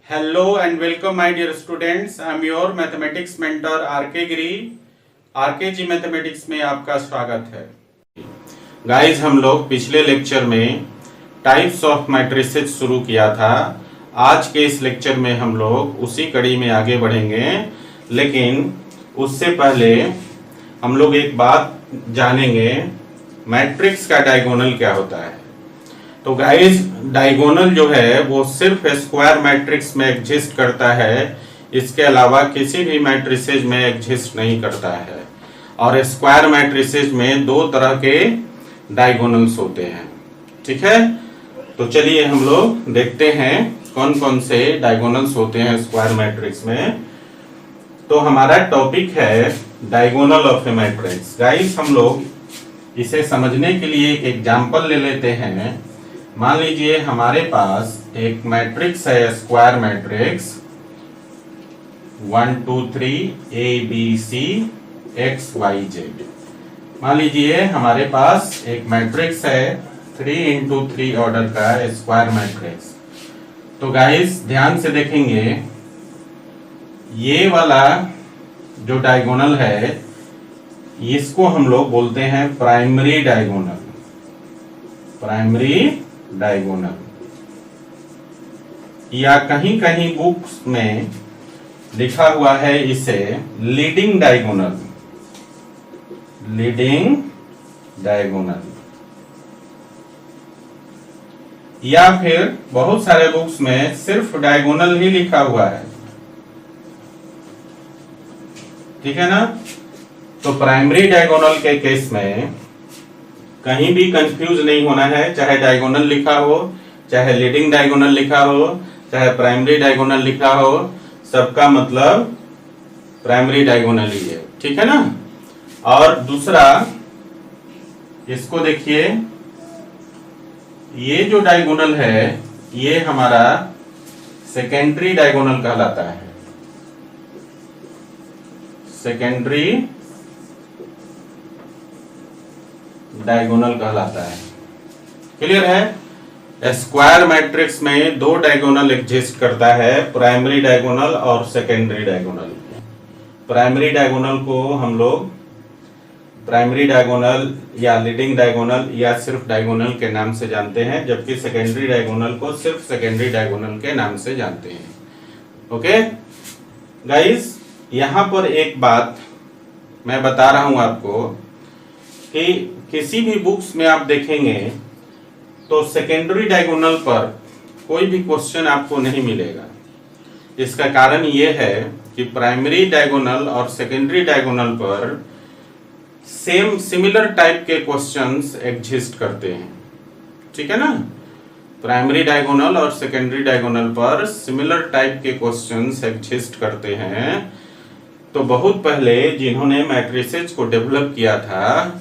Hello and welcome my dear students. I am your mathematics mentor RK Giri. RK ji mathematics में आपका स्वागत है। Guys हम लोग पिछले लेक्चर में टाइप्स ऑफ मैट्रिसेस शुरू किया था। आज के इस लेक्चर में हम लोग उसी कड़ी में आगे बढ़ेंगे, लेकिन उससे पहले हम लोग एक बात जानेंगे, मैट्रिक्स का डायगोनल क्या होता है। तो गाइस डायगोनल जो है वो सिर्फ स्क्वायर मैट्रिक्स में एग्जिस्ट करता है, इसके अलावा किसी भी मैट्रिसेज में एग्जिस्ट नहीं करता है। और स्क्वायर मैट्रिसेज में दो तरह के डायगोनल्स होते हैं, ठीक है। तो चलिए हम लोग देखते हैं कौन कौन से डायगोनल्स होते हैं स्क्वायर मैट्रिक्स में। तो हमारा टॉपिक है diagonal of A matrix. Guys हम लोग इसे समझने के लिए एक एग्जांपल ले लेते हैं। मान लीजिए हमारे पास एक मैट्रिक्स है, square matrix 1 2 3 A B C X Y Z। मान लीजिए हमारे पास एक मैट्रिक्स है 3 into 3 ऑर्डर का स्क्वायर मैट्रिक्स। तो गाइस ध्यान से देखेंगे, ये वाला जो डायगोनल है इसको हम लोग बोलते हैं प्राइमरी डायगोनल। प्राइमरी डायगोनल, या कहीं कहीं बुक्स में लिखा हुआ है इसे लीडिंग डायगोनल। लीडिंग डायगोनल, या फिर बहुत सारे बुक्स में सिर्फ डायगोनल ही लिखा हुआ है, ठीक है ना। तो प्राइमरी डायगोनल के केस में कहीं भी कंफ्यूज नहीं होना है, चाहे डायगोनल लिखा हो, चाहे लीडिंग डायगोनल लिखा हो, चाहे प्राइमरी डायगोनल लिखा हो, सबका मतलब प्राइमरी डायगोनल ही है, ठीक है ना। और दूसरा इसको देखिए, ये जो डायगोनल है ये हमारा सेकेंडरी डायगोनल कहलाता है। सेकेंडरी डायगोनल कहलाता है। क्लियर है। स्क्वायर मैट्रिक्स में दो डायगोनल एग्जिस्ट करता है, प्राइमरी डायगोनल और सेकेंडरी डायगोनल। प्राइमरी डायगोनल को हम लोग प्राइमरी डायगोनल या लीडिंग डायगोनल या सिर्फ डायगोनल के नाम से जानते हैं, जबकि सेकेंडरी डायगोनल को सिर्फ सेकेंडरी डायगोनल के नाम से जानते हैं। ओके गाइस, यहां पर एक बात मैं बता रहा हूं आपको कि किसी भी बुक्स में आप देखेंगे तो सेकेंडरी डायगोनल पर कोई भी क्वेश्चन आपको नहीं मिलेगा। इसका कारण यह है कि प्राइमरी डायगोनल और सेकेंडरी डायगोनल पर सिमिलर टाइप के क्वेश्चंस एग्जिस्ट करते हैं, ठीक है ना। प्राइमरी डायगोनल और सेकेंडरी डायगोनल पर सिमिलर टाइप के क्वेश्चंस एग्जिस्ट करते हैं। तो बहुत पहले जिन्होंने मैट्रिसेस को डेवलप किया था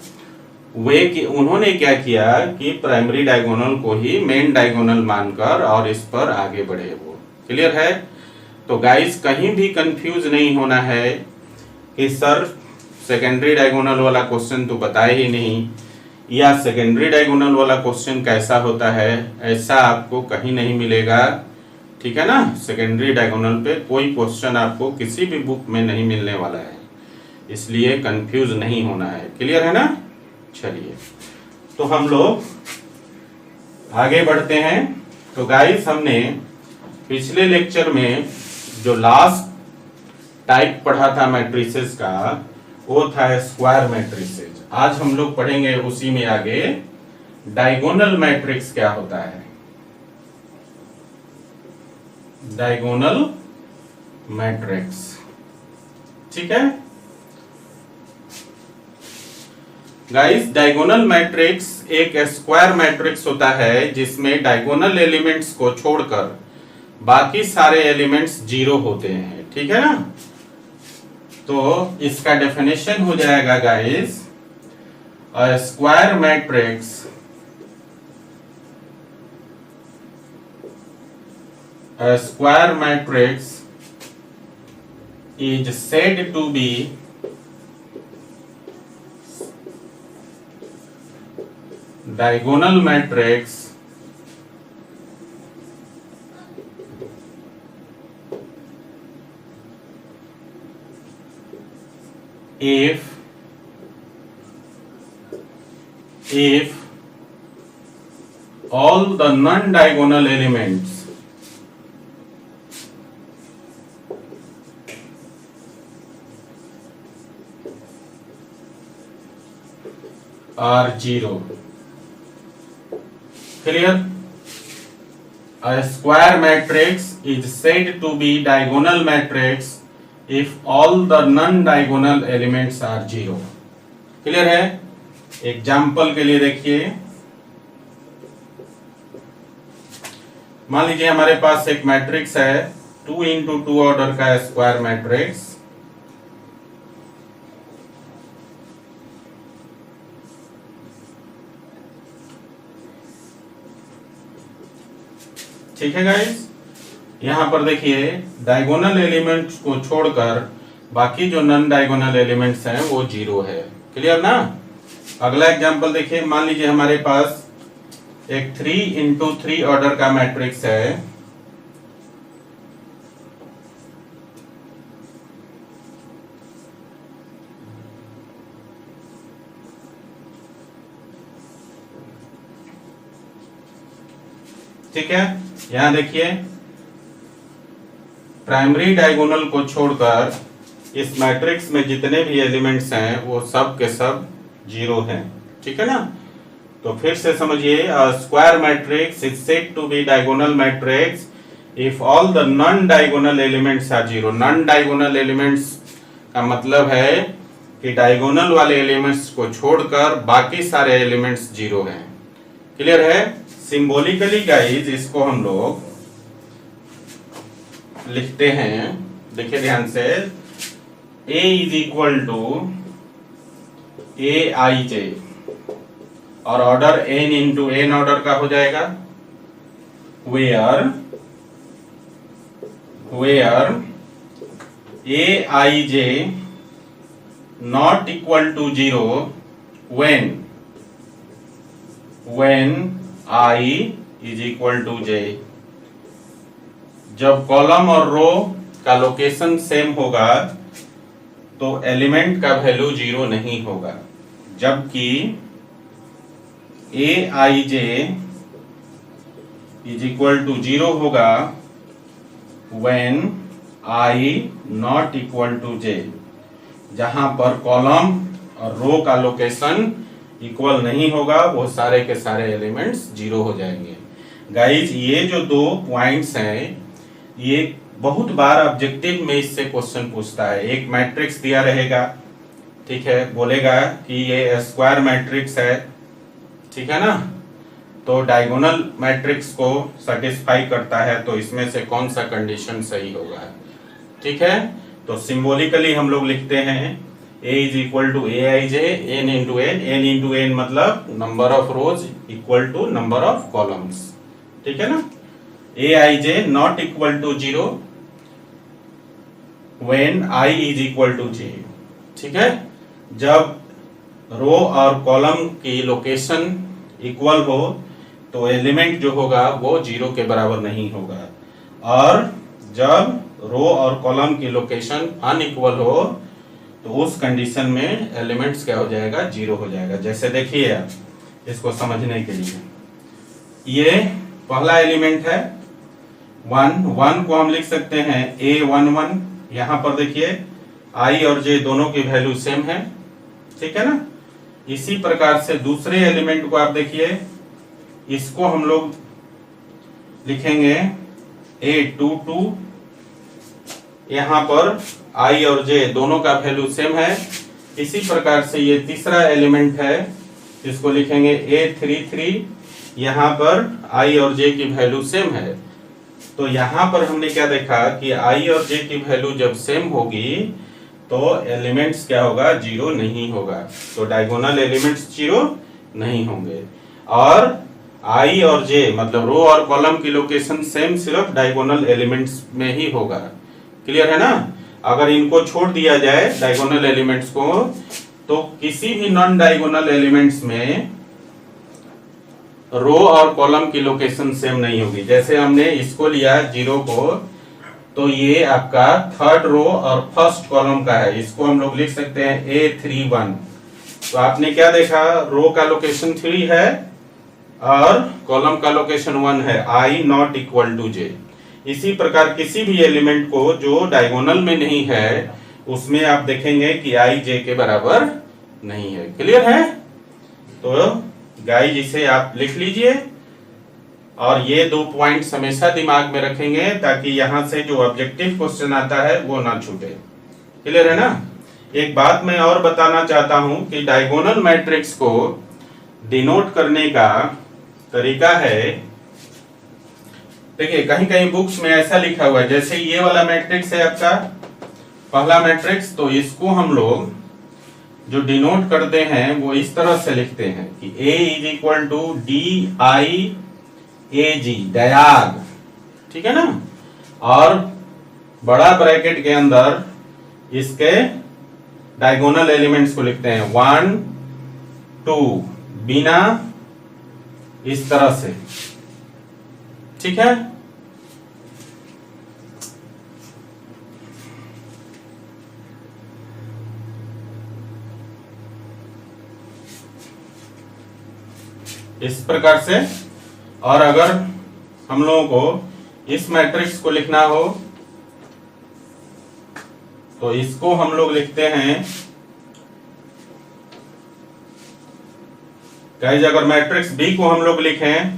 उन्होंने क्या किया कि प्राइमरी डायगोनल को ही मेन डायगोनल मानकर और इस पर आगे बढ़े वो। क्लियर है। तो गाइस कहीं भी कंफ्यूज नहीं होना है कि सर सेकेंडरी डायगोनल वाला क्वेश्चन तो बताए ही नहीं, या सेकेंडरी डायगोनल वाला क्वेश्चन कैसा होता है, ऐसा आपको कहीं नहीं मिलेगा, ठीक है ना। सेकेंडरी डायगोनल पे कोई क्वेश्चन आपको किसी भी बुक में नहीं मिलने वाला है, इसलिए कंफ्यूज नहीं होना है। क्लियर है ना। चलिए तो हम लोग आगे बढ़ते हैं। तो गाइस हमने पिछले लेक्चर में जो लास्ट टाइप पढ़ा था मैट्रिसेस का वो था स्क्वायर मैट्रिसेस। आज हम लोग पढ़ेंगे उसी में आगे डायगोनल मैट्रिक्स क्या होता है। डायगोनल मैट्रिक्स, ठीक है गाइस। डायगोनल मैट्रिक्स एक स्क्वायर मैट्रिक्स होता है जिसमें डायगोनल एलिमेंट्स को छोड़कर बाकी सारे एलिमेंट्स जीरो होते हैं, ठीक है ना। तो इसका डेफिनेशन हो जाएगा guys, a square matrix is said to be diagonal matrix if all the non-diagonal elements are zero. Clear? A square matrix is said to be diagonal matrix if all the non-diagonal elements are zero. Clear है? Example के लिए देखिए, मान लीजिए हमारे पास एक matrix है 2 into 2 order का स्क्वायर मैट्रिक्स, ठीक है गाइस। यहां पर देखिए डायगोनल एलिमेंट्स को छोड़कर बाकी जो नॉन डायगोनल एलिमेंट्स हैं वो जीरो है। क्लियर ना? अगला एग्जांपल देखिए, मान लीजिए हमारे पास एक 3 into 3 ऑर्डर का मैट्रिक्स है, ठीक है। यहां देखिए प्राइमरी डायगोनल को छोड़कर इस मैट्रिक्स में जितने भी एलिमेंट्स हैं वो सब के सब जीरो हैं, ठीक है ना? तो फिर से समझिए, square matrix is said to be diagonal matrix if all the non diagonal elements are zero. Non diagonal elements का मतलब है कि डायगोनल वाले एलिमेंट्स को छोड़कर बाकी सारे एलिमेंट्स जीरो हैं। क्लियर है? सिंबॉलिकली गाइज इसको हम लोग लिखते हैं, देखिए ध्यान से, A is equal to Aij और order n into n order का हो जाएगा, where Aij not equal to zero when I is equal to j। जब कॉलम और रो का लोकेशन सेम होगा तो एलिमेंट का वैल्यू जीरो नहीं होगा, जबकि Aij is equal to zero होगा when I not equal to j, जहां पर कॉलम और रो का लोकेशन इक्वल नहीं होगा, वो सारे के सारे एलिमेंट्स जीरो हो जाएंगे। गाइज ये जो दो पॉइंट्स हैं ये बहुत बार ऑब्जेक्टिव में इससे क्वेश्चन पूछता है। एक मैट्रिक्स दिया रहेगा, ठीक है, बोलेगा कि ये स्क्वायर मैट्रिक्स है, ठीक है ना, तो डायगोनल मैट्रिक्स को सेटिस्फाई करता है, तो इसमें से कौन सा कंडीशन सही होगा, ठीक है। तो सिंबॉलिकली हम लोग लिखते हैं A is equal to Aij n into n मतलब number of rows equal to number of columns, ठीक है ना। Aij not equal to zero when I is equal to j, ठीक है। जब रो और कॉलम की लोकेशन इक्वल हो तो एलिमेंट जो होगा वो जीरो के बराबर नहीं होगा, और जब रो और कॉलम की लोकेशन अनइक्वल हो तो उस कंडीशन में एलिमेंट्स क्या हो जाएगा, जीरो हो जाएगा। जैसे देखिए आप इसको समझने के लिए, ये पहला एलिमेंट है 1 को हम लिख सकते हैं A11। यहां पर देखिए I और J दोनों की वैल्यू सेम है, ठीक है ना। इसी प्रकार से दूसरे एलिमेंट को आप देखिए, इसको हम लोग लिखेंगे A22। यहां पर I और J दोनों का वैल्यू सेम है। इसी प्रकार से ये तीसरा एलिमेंट है, इसको लिखेंगे A33। यहां पर I और J की वैल्यू सेम है। तो यहां पर हमने क्या देखा कि I और J की वैल्यू जब सेम होगी तो एलिमेंट्स क्या होगा, जीरो नहीं होगा, तो डायगोनल एलिमेंट्स जीरो नहीं होंगे। और I और J मतलब रो और कॉलम की लोकेशन सेम सिर्फ डायगोनल एलिमेंट्स में ही होगा। क्लियर है ना। अगर इनको छोड़ दिया जाए डायगोनल एलिमेंट्स को तो किसी भी नॉन डायगोनल एलिमेंट्स में रो और कॉलम की लोकेशन सेम नहीं होगी। जैसे हमने इसको लिया जीरो को, तो ये आपका थर्ड रो और फर्स्ट कॉलम का है, इसको हम लोग लिख सकते हैं A31। तो आपने क्या देखा, रो का लोकेशन 3 है और कॉलम का लोकेशन 1 है, I not equal to J। इसी प्रकार किसी भी एलिमेंट को जो डायगोनल में नहीं है उसमें आप देखेंगे कि I J के बराबर नहीं है। क्लियर है? तो गाइस इसे आप लिख लीजिए और ये 2 पॉइंट्स हमेशा दिमाग में रखेंगे ताकि यहां से जो ऑब्जेक्टिव क्वेश्चन आता है वो ना छूटे। क्लियर है ना? एक बात मैं और बताना चाहता हूं कि डायगोनल मैट्रिक्स को डिनोट करने का तरीका है, देखिए कहीं कहीं बुक्स में ऐसा लिखा हुआ है, जैसे ये वाला मैट्रिक्स है आपका पहला मैट्रिक्स, तो इसको हम लोग जो डिनोट करते हैं वो इस तरह से लिखते हैं कि A is equal to DIAG, diag, ठीक है ना। और बड़ा ब्रैकेट के अंदर इसके डायगोनल एलिमेंट्स को लिखते हैं 1 2 बिना इस तरह से, ठीक है। इस प्रकार से। और अगर हम लोगों को इस मैट्रिक्स को लिखना हो तो इसको हम लोग लिखते हैं गाइस, अगर मैट्रिक्स B को हम लोग लिखें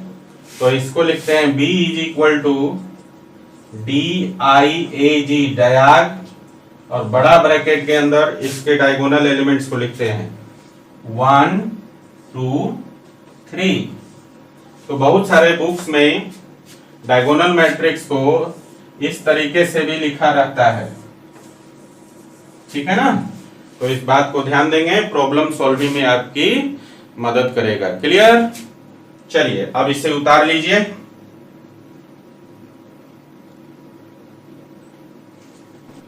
तो इसको लिखते हैं B is equal to DIAG, diag, और बड़ा ब्रैकेट के अंदर इसके डायगोनल एलिमेंट्स को लिखते हैं 1 2 3। तो बहुत सारे बुक्स में डायगोनल मैट्रिक्स को इस तरीके से भी लिखा रहता है, ठीक है ना। तो इस बात को ध्यान देंगे, प्रॉब्लम सॉल्विंग में आपकी मदद करेगा। क्लियर? चलिए अब इसे उतार लीजिए।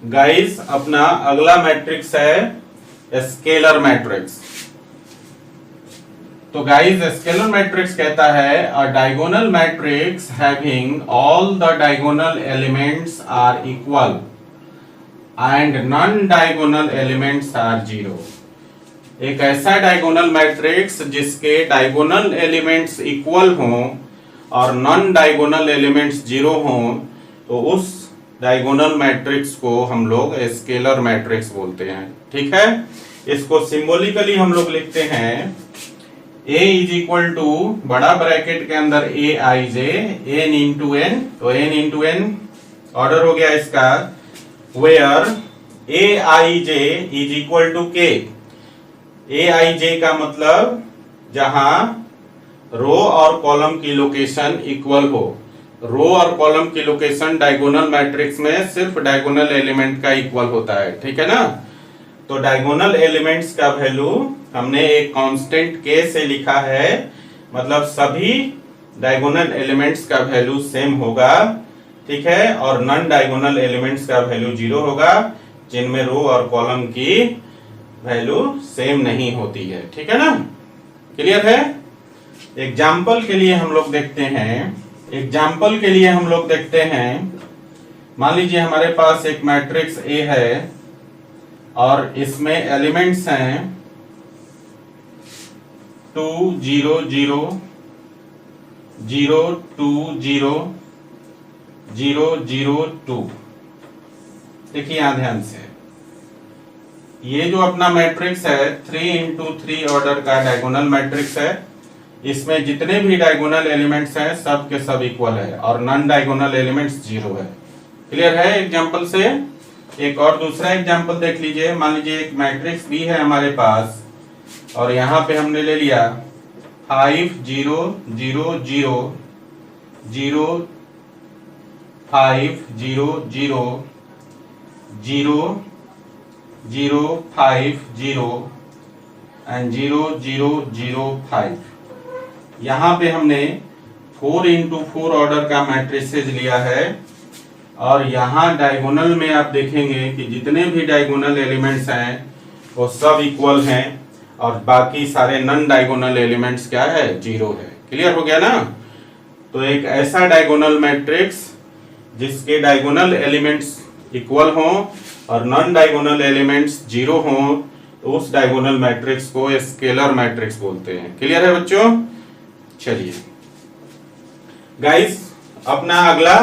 गाइस अपना अगला मैट्रिक्स है स्केलर मैट्रिक्स। तो गाइस स्केलर मैट्रिक्स कहता है a diagonal matrix having all the diagonal elements are equal and non diagonal elements are zero. एक ऐसा डायगोनल मैट्रिक्स जिसके डायगोनल एलिमेंट्स इक्वल हों और नॉन डायगोनल एलिमेंट्स जीरो हों, तो उस डायगोनल मैट्रिक्स को हम लोग स्केलर मैट्रिक्स बोलते हैं, ठीक है। इसको सिंबॉलिकली हम लोग लिखते हैं A इज इक्वल टू बड़ा ब्रैकेट के अंदर AIJ n इंटू एन, तो n इंटू एन ऑर्डर हो गया इसका, where AIJ is equal to K। AIJ का मतलब जहां रो और कॉलम की लोकेशन इक्वल हो। रो और कॉलम की लोकेशन डायगोनल मैट्रिक्स में सिर्फ डायगोनल एलिमेंट का इक्वल होता है, ठीक है ना। तो डायगोनल एलिमेंट्स का वैल्यू हमने एक कांस्टेंट K से लिखा है, मतलब सभी डायगोनल एलिमेंट्स का वैल्यू सेम होगा, ठीक है। और नॉन डायगोनल एलिमेंट्स का वैल्यू जीरो होगा, जिनमें रो और कॉलम की वैल्यू सेम नहीं होती है, ठीक है ना। क्लियर है? एग्जाम्पल के लिए हम लोग देखते हैं, मान लीजिए हमारे पास एक मैट्रिक्स A है और इसमें एलिमेंट्स हैं 2 0 0 0 2 0 0 0 2। देखिए यहां ध्यान से, ये जो अपना मैट्रिक्स है 3 इंटू 3 ऑर्डर का डायगोनल मैट्रिक्स है। इसमें जितने भी डायगोनल एलिमेंट्स हैं सब के सब इक्वल है और नॉन डायगोनल एलिमेंट्स जीरो है। क्लियर है? एग्जांपल से एक और दूसरा एग्जांपल देख लीजिए। मान लीजिए एक मैट्रिक्स B है हमारे पास और यहाँ पे हमने ले लिया 5 0 0 0 0 5 0 0 0 0 5 0 एंड 0 0 0 5। यहाँ पे हमने 4 इंटू 4 ऑर्डर का मैट्रिसेस लिया है और यहाँ डायगोनल में आप देखेंगे कि जितने भी डायगोनल एलिमेंट्स हैं वो सब इक्वल हैं और बाकी सारे नॉन डायगोनल एलिमेंट्स क्या है? जीरो है। क्लियर हो गया ना। तो एक ऐसा डायगोनल मैट्रिक्स जिसके डायगोनल एलिमेंट्स इक्वल हों और नॉन डायगोनल एलिमेंट्स जीरो हों, तो उस डायगोनल मैट्रिक्स को स्केलर मैट्रिक्स बोलते हैं। क्लियर है बच्चों? चलिए गाइस, अपना अगला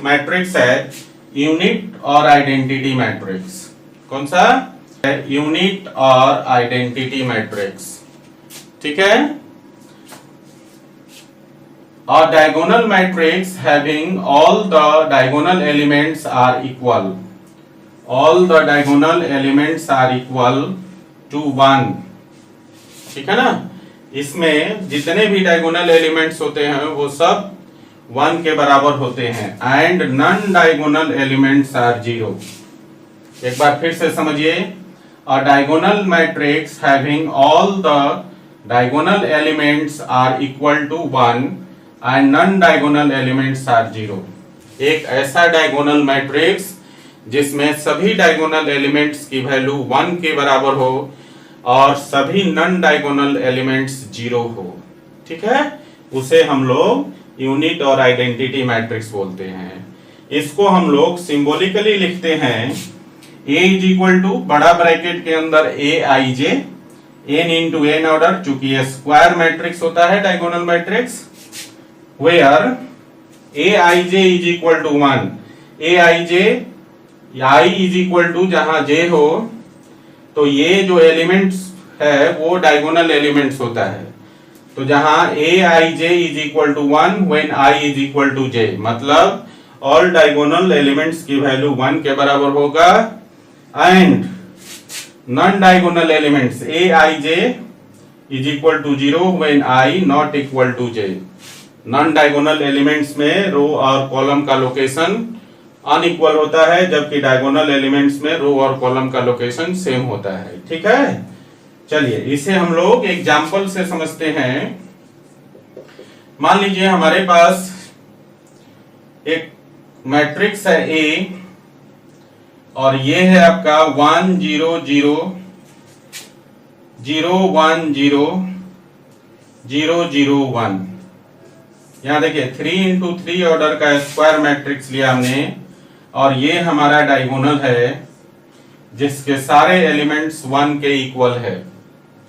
मैट्रिक्स है यूनिट और आइडेंटिटी मैट्रिक्स। कौन सा? यूनिट और आइडेंटिटी मैट्रिक्स। ठीक है। A diagonal matrix having all the diagonal elements are equal. All the diagonal elements are equal to 1. ठीक है ना? इसमें जितने भी डायगोनल एलिमेंट्स होते हैं वो सब 1 के बराबर होते हैं। And non diagonal elements are 0। एक बार फिर से समझिए। A diagonal matrix having all the diagonal elements are equal to 1 and non diagonal elements are 0। एक ऐसा डायगोनल मैट्रिक्स जिसमें सभी डायगोनल एलिमेंट्स की वैल्यू 1 के बराबर हो और सभी नॉन डायगोनल एलिमेंट्स 0 हो। ठीक है, उसे हम लोग यूनिट और आइडेंटिटी मैट्रिक्स बोलते हैं। इसको हम लोग सिंबॉलिकली लिखते हैं A इज इक्वल टू बड़ा ब्रैकेट के अंदर A I J N into N order, चूंकि ये स्क्वायर मैट्रिक्स होता है diagonal matrix, where aij is equal to 1। aij i is equal to जहां j हो तो ये जो एलिमेंट्स है वो डायगोनल एलिमेंट्स होता है। तो जहां aij is equal to 1 when I is equal to j, मतलब ऑल डायगोनल एलिमेंट्स की वैल्यू 1 के बराबर होगा। And non diagonal elements aij is equal to 0 when I not equal to j। Non diagonal elements में रो और column का location unequal होता है, जबकि डायगोनल एलिमेंट्स में रो और कॉलम का लोकेशन सेम होता है। ठीक है, चलिए इसे हम लोग एग्जाम्पल से समझते हैं। मान लीजिए हमारे पास एक मैट्रिक्स है ए और ये है आपका 1 0 0 0 1 0 0 0 1। यहां देखिए 3 इंटू 3 ऑर्डर का स्क्वायर मैट्रिक्स लिया हमने और ये हमारा डायगोनल है जिसके सारे एलिमेंट्स 1 के इक्वल है।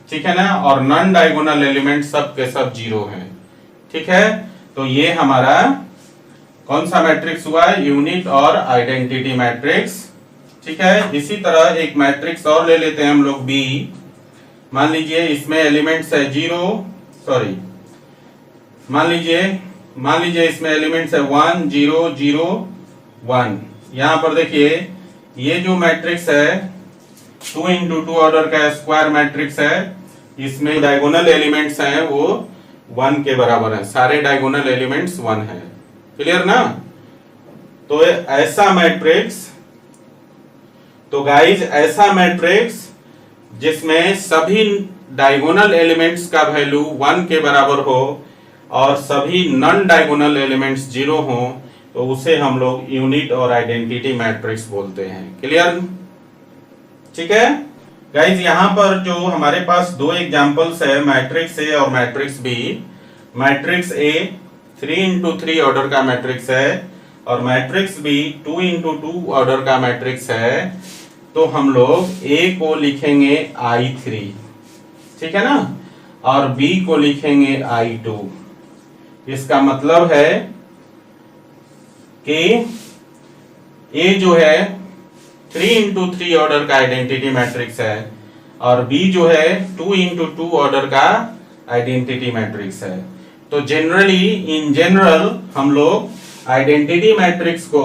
ठीक है ना? और नॉन डायगोनल एलिमेंट सब के सब 0 हैं। ठीक है, तो ये हमारा कौन सा मैट्रिक्स हुआ है? यूनिट और आइडेंटिटी मैट्रिक्स। ठीक है, इसी तरह एक मैट्रिक्स और ले लेते हैं हम लोग बी। मान लीजिए इसमें एलिमेंट्स है 0, सॉरी मान लीजिए इसमें एलिमेंट्स है 1 0 0 1। यहां पर देखिए ये जो मैट्रिक्स है 2 इंटू 2 ऑर्डर का स्क्वायर मैट्रिक्स है, इसमें डायगोनल एलिमेंट्स हैं वो 1 के बराबर है। सारे डायगोनल एलिमेंट्स 1 है। क्लियर ना? तो ऐसा मैट्रिक्स, तो गाइज ऐसा मैट्रिक्स जिसमें सभी डायगोनल एलिमेंट्स का वैल्यू 1 के बराबर हो और सभी नॉन डायगोनल एलिमेंट्स 0 हो, तो उसे हम लोग यूनिट और आइडेंटिटी मैट्रिक्स बोलते हैं। क्लियर? ठीक है गाइज, यहां पर जो हमारे पास दो एग्जांपल्स है मैट्रिक्स ए और matrix B. Matrix A 3 into 3 order का मैट्रिक्स है और मैट्रिक्स बी 2 इंटू 2 ऑर्डर का मैट्रिक्स है। तो हम लोग ए को लिखेंगे I3, ठीक है ना, और बी को लिखेंगे I2। इसका मतलब है कि ए जो है 3 इंटू 3 ऑर्डर का आइडेंटिटी मैट्रिक्स है और बी जो है 2 इंटू 2 ऑर्डर का आइडेंटिटी मैट्रिक्स है। तो इन जनरल हम लोग आइडेंटिटी मैट्रिक्स को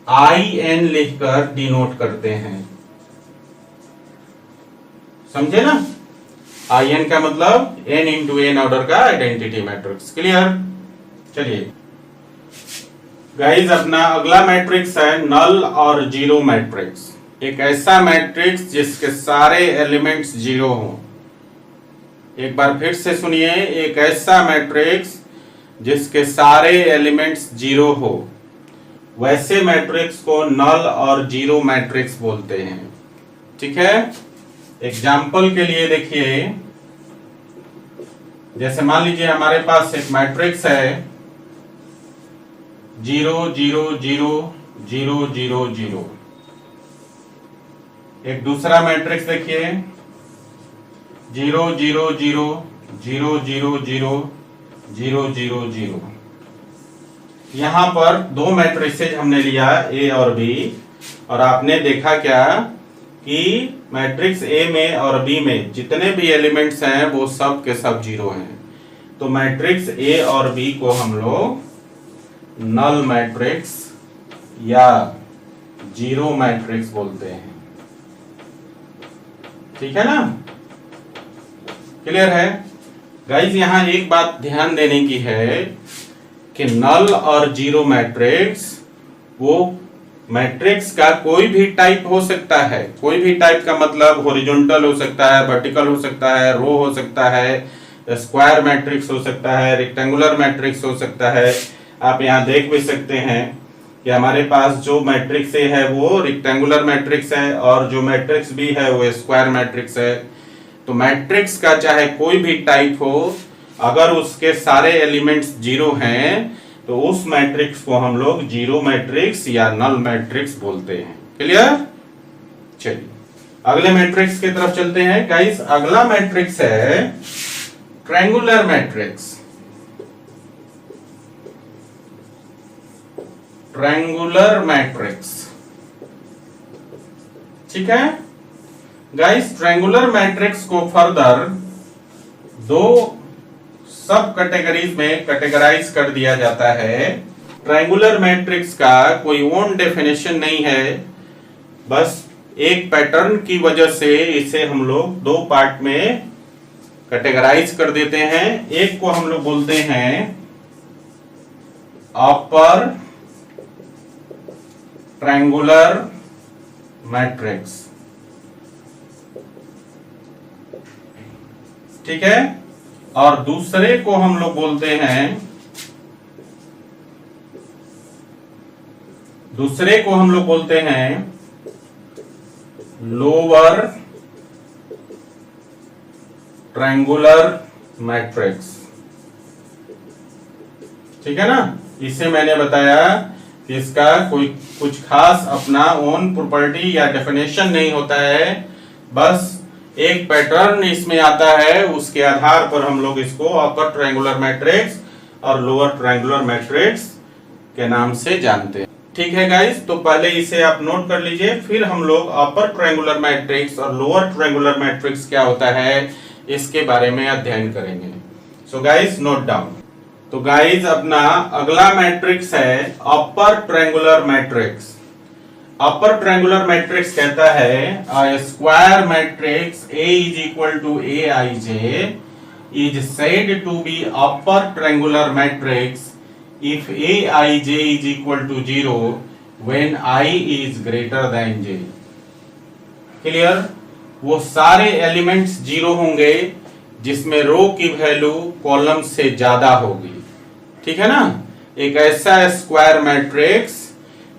IN लिखकर डिनोट करते हैं। समझे ना? IN का मतलब N इंटू N ऑर्डर का आइडेंटिटी मैट्रिक्स। क्लियर? चलिए गाइज, अपना अगला मैट्रिक्स है नल और जीरो मैट्रिक्स। एक ऐसा मैट्रिक्स जिसके सारे एलिमेंट्स 0 हों। एक बार फिर से सुनिए, एक ऐसा मैट्रिक्स जिसके सारे एलिमेंट्स 0 हो, वैसे मैट्रिक्स को नल और जीरो मैट्रिक्स बोलते हैं। ठीक है, एग्जाम्पल के लिए देखिए, जैसे मान लीजिए हमारे पास एक मैट्रिक्स है 0 0 0 0 0 0। एक दूसरा मैट्रिक्स देखिए 0 0 0 0 0 0 0 0 0। यहां पर दो मैट्रिसेज हमने लिया ए और बी, और आपने देखा क्या कि मैट्रिक्स ए में और बी में जितने भी एलिमेंट्स हैं वो सब के सब जीरो हैं। तो मैट्रिक्स ए और बी को हम लोग नल मैट्रिक्स या जीरो मैट्रिक्स बोलते हैं। ठीक है ना, क्लियर है गाइस। यहां एक बात ध्यान देने की है कि नल और जीरो मैट्रिक्स वो मैट्रिक्स का कोई भी टाइप हो सकता है। कोई भी टाइप का मतलब हॉरिजॉन्टल हो सकता है, वर्टिकल हो सकता है, रो हो सकता है, स्क्वायर मैट्रिक्स हो सकता है, रेक्टेंगुलर मैट्रिक्स हो सकता है। आप यहाँ देख भी सकते हैं कि हमारे पास जो मैट्रिक्स ए है वो रेक्टेंगुलर मैट्रिक्स है और जो मैट्रिक्स बी है वो स्क्वायर मैट्रिक्स है। तो मैट्रिक्स का चाहे कोई भी टाइप हो, अगर उसके सारे एलिमेंट्स जीरो हैं तो उस मैट्रिक्स को हम लोग जीरो मैट्रिक्स या नल मैट्रिक्स बोलते हैं। क्लियर। चलिए अगले मैट्रिक्स की तरफ चलते हैं गाइस। अगला मैट्रिक्स है ट्रायंगुलर मैट्रिक्स। ट्रायंगुलर मैट्रिक्स, ठीक है गाइस। ट्रायंगुलर मैट्रिक्स को फर्दर दो सब कैटेगरीज में कैटेगराइज कर दिया जाता है। ट्रायंगुलर मैट्रिक्स का कोई ओन डेफिनेशन नहीं है, बस एक पैटर्न की वजह से इसे हम लोग दो पार्ट में कैटेगराइज कर देते हैं। एक को हम लोग बोलते हैं अपर ट्रायंगुलर मैट्रिक्स, ठीक है, और दूसरे को हम लोग बोलते हैं लोअर ट्रायंगुलर मैट्रिक्स। ठीक है ना। इसे मैंने बताया कि इसका कोई कुछ खास अपना ओन प्रॉपर्टी या डेफिनेशन नहीं होता है, बस एक पैटर्न इसमें आता है, उसके आधार पर हम लोग इसको अपर ट्रायंगुलर मैट्रिक्स और लोअर ट्रायंगुलर मैट्रिक्स के नाम से जानते हैं। ठीक है गाइस, तो पहले इसे आप नोट कर लीजिए, फिर हम लोग अपर ट्रायंगुलर मैट्रिक्स और लोअर ट्रायंगुलर मैट्रिक्स क्या होता है इसके बारे में अध्ययन करेंगे। So guys note down. तो गाइस अपना अगला मैट्रिक्स है upper triangular matrix. Upper triangular matrix कहता है a square matrix A is equal to Aij is said to be upper triangular matrix if Aij is equal to 0 when I is greater than j। Clear. वो सारे elements zero होंगे जिसमें रो की value column से ज्यादा होगी। ठीक है ना। एक ऐसा स्क्वायर मैट्रिक्स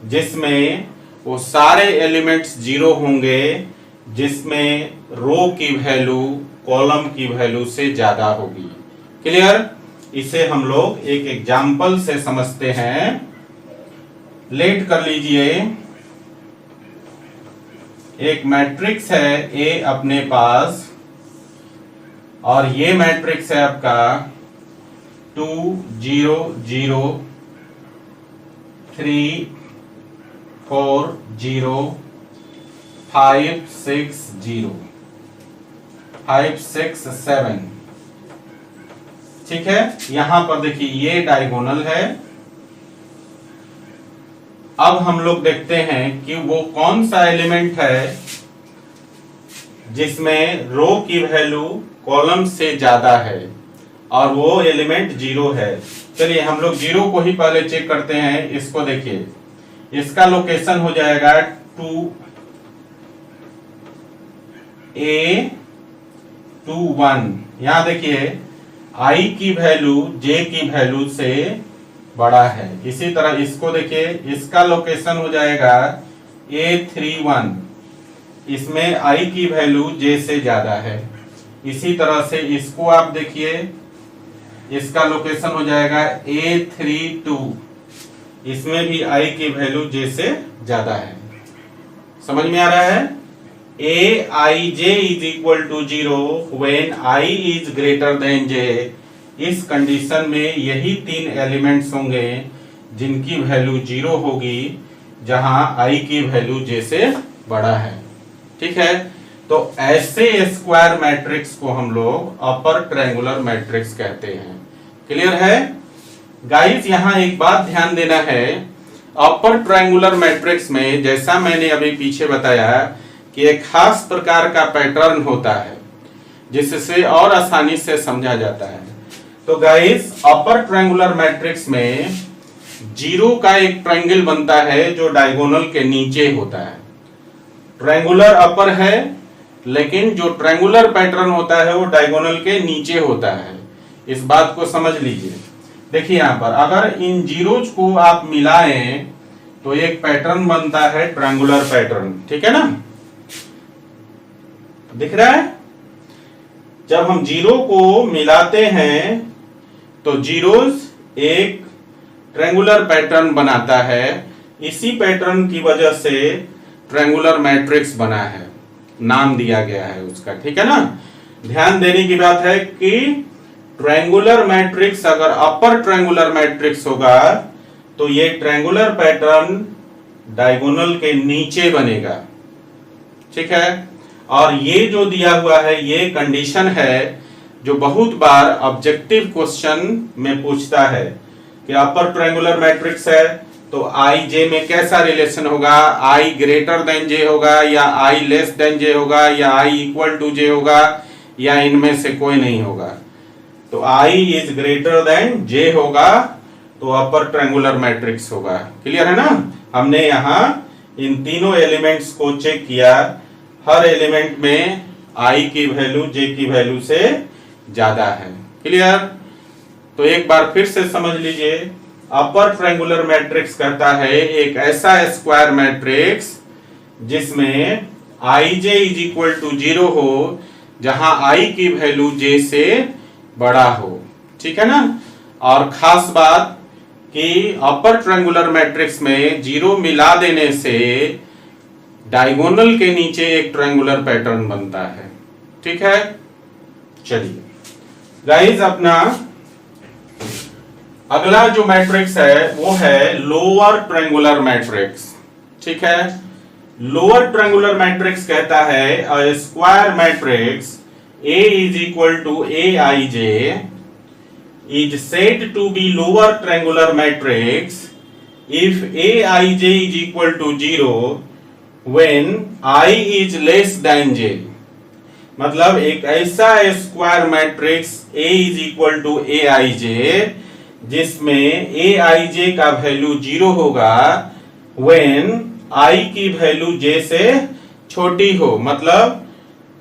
जिसमें वो सारे एलिमेंट्स जीरो होंगे जिसमें रो की वैल्यू कॉलम की वैल्यू से ज्यादा होगी। क्लियर। इसे हम लोग एक एग्जाम्पल से समझते हैं। लेट कर लीजिए, एक मैट्रिक्स है ए अपने पास और ये मैट्रिक्स है आपका 2 0 0 3 4 0 5 6 0 5 6 7। ठीक है। यहां पर देखिए ये डायगोनल है। अब हम लोग देखते हैं कि वो कौन सा एलिमेंट है जिसमें रो की वैल्यू कॉलम से ज्यादा है और वो एलिमेंट जीरो है। चलिए हम लोग जीरो को ही पहले चेक करते हैं। इसको देखिए, इसका लोकेशन हो जाएगा 2 A 2 1। यहां देखिए I की वैल्यू J की वैल्यू से बड़ा है। इसी तरह इसको देखिए, इसका लोकेशन हो जाएगा A 3 1। इसमें I की वैल्यू J से ज्यादा है। इसी तरह से इसको आप देखिए, इसका लोकेशन हो जाएगा A 3 2। इसमें भी i की वैल्यू j से ज्यादा है। समझ में आ रहा है? aij is equal to 0 when i is greater than j। इस कंडीशन में यही तीन एलिमेंट्स होंगे जिनकी वैल्यू 0 होगी, जहां i की वैल्यू j से बड़ा है। ठीक है, तो ऐसे स्क्वायर मैट्रिक्स को हम लोग अपर ट्रायंगुलर मैट्रिक्स कहते हैं। क्लियर है गाइस? यहां एक बात ध्यान देना है, अपर ट्रायंगुलर मैट्रिक्स में जैसा मैंने अभी पीछे बताया कि एक खास प्रकार का पैटर्न होता है जिससे और आसानी से समझा जाता है। तो गाइस, अपर ट्रायंगुलर मैट्रिक्स में जीरो का एक ट्रायंगल बनता है जो डायगोनल के नीचे होता है। ट्रायंगुलर अपर है, लेकिन जो ट्रायंगुलर पैटर्न होता है वो डायगोनल के नीचे होता है। इस बात को समझ लीजिए। देखिए यहां पर अगर इन जीरोज को आप मिलाएं तो एक पैटर्न बनता है ट्रायंगुलर पैटर्न। ठीक है ना, दिख रहा है? जब हम जीरो को मिलाते हैं तो जीरोज एक ट्रायंगुलर पैटर्न बनाता है। इसी पैटर्न की वजह से ट्रायंगुलर मैट्रिक्स बना है, नाम दिया गया है उसका। ठीक है ना, ध्यान देने की बात है कि ट्रायंगुलर मैट्रिक्स अगर अपर ट्रायंगुलर मैट्रिक्स होगा तो ये ट्रायंगुलर पैटर्न डायगोनल के नीचे बनेगा। ठीक है, और ये जो दिया हुआ है ये कंडीशन है जो बहुत बार ऑब्जेक्टिव क्वेश्चन में पूछता है कि अपर ट्रायंगुलर मैट्रिक्स है तो i j में कैसा रिलेशन होगा, i ग्रेटर देन j होगा या i लेस देन j होगा या i इक्वल टू j होगा या इनमें से कोई नहीं होगा। तो i is greater than j होगा तो अपर ट्रायंगुलर मैट्रिक्स होगा। क्लियर है ना? हमने यहाँ इन तीनों एलिमेंट्स को चेक किया, हर एलिमेंट में i की वैल्यू j की वैल्यू से ज्यादा है। क्लियर? तो एक बार फिर से समझ लीजिए, अपर ट्रायंगुलर मैट्रिक्स कहता है एक ऐसा स्क्वायर मैट्रिक्स जिसमें ij इज इक्वल टू 0 हो, जहां i की वैल्यू j से बड़ा हो। ठीक है ना? और खास बात कि अपर ट्रायंगुलर मैट्रिक्स में जीरो मिला देने से डायगोनल के नीचे एक ट्रायंगुलर पैटर्न बनता है। ठीक है, चलिए गाइस, अपना अगला जो मैट्रिक्स है वो है लोअर ट्रायंगुलर मैट्रिक्स। ठीक है, लोअर ट्रायंगुलर मैट्रिक्स कहता है a square matrix A is equal to aij is said to be lower triangular matrix if aij is equal to 0 when I is less than j। मतलब एक ऐसा square matrix A is equal to aij जिसमें aij का value 0 होगा when I की value j से छोटी हो। मतलब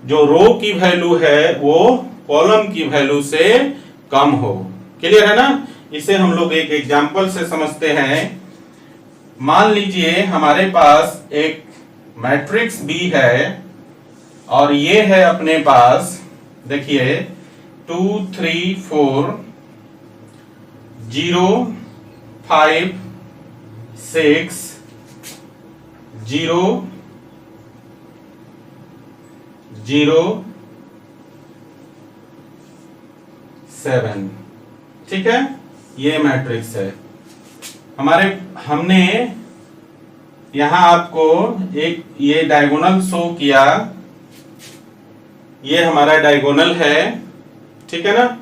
जो रो की वैल्यू है वो कॉलम की वैल्यू से कम हो। क्लियर है ना? इसे हम लोग एक एग्जांपल से समझते हैं। मान लीजिए हमारे पास एक मैट्रिक्स B है और ये है अपने पास, देखिए 2 3 4 0 5 6 0 0 7। ठीक है, ये मैट्रिक्स है हमने यहां आपको एक ये डायगोनल शो किया, ये हमारा डायगोनल है। ठीक है ना?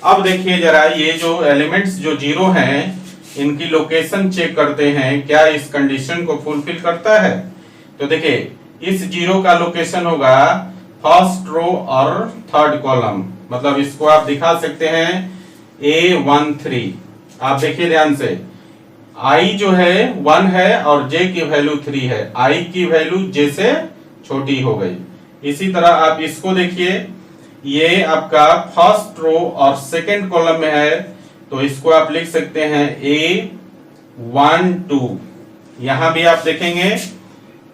अब देखिए जरा, ये जो एलिमेंट्स जो 0 हैं इनकी लोकेशन चेक करते हैं क्या इस कंडीशन को फुलफिल करता है। तो देखिए इस 0 का लोकेशन होगा फर्स्ट रो और थर्ड कॉलम। मतलब इसको आप दिखा सकते हैं A13। आप देखिए ध्यान से, i जो है 1 है और j की वैल्यू 3 है, i की वैल्यू j से छोटी हो गई। इसी तरह आप इसको देखिए, ये आपका फर्स्ट रो और सेकंड कॉलम में है तो इसको आप लिख सकते हैं A12। यहां भी आप देखेंगे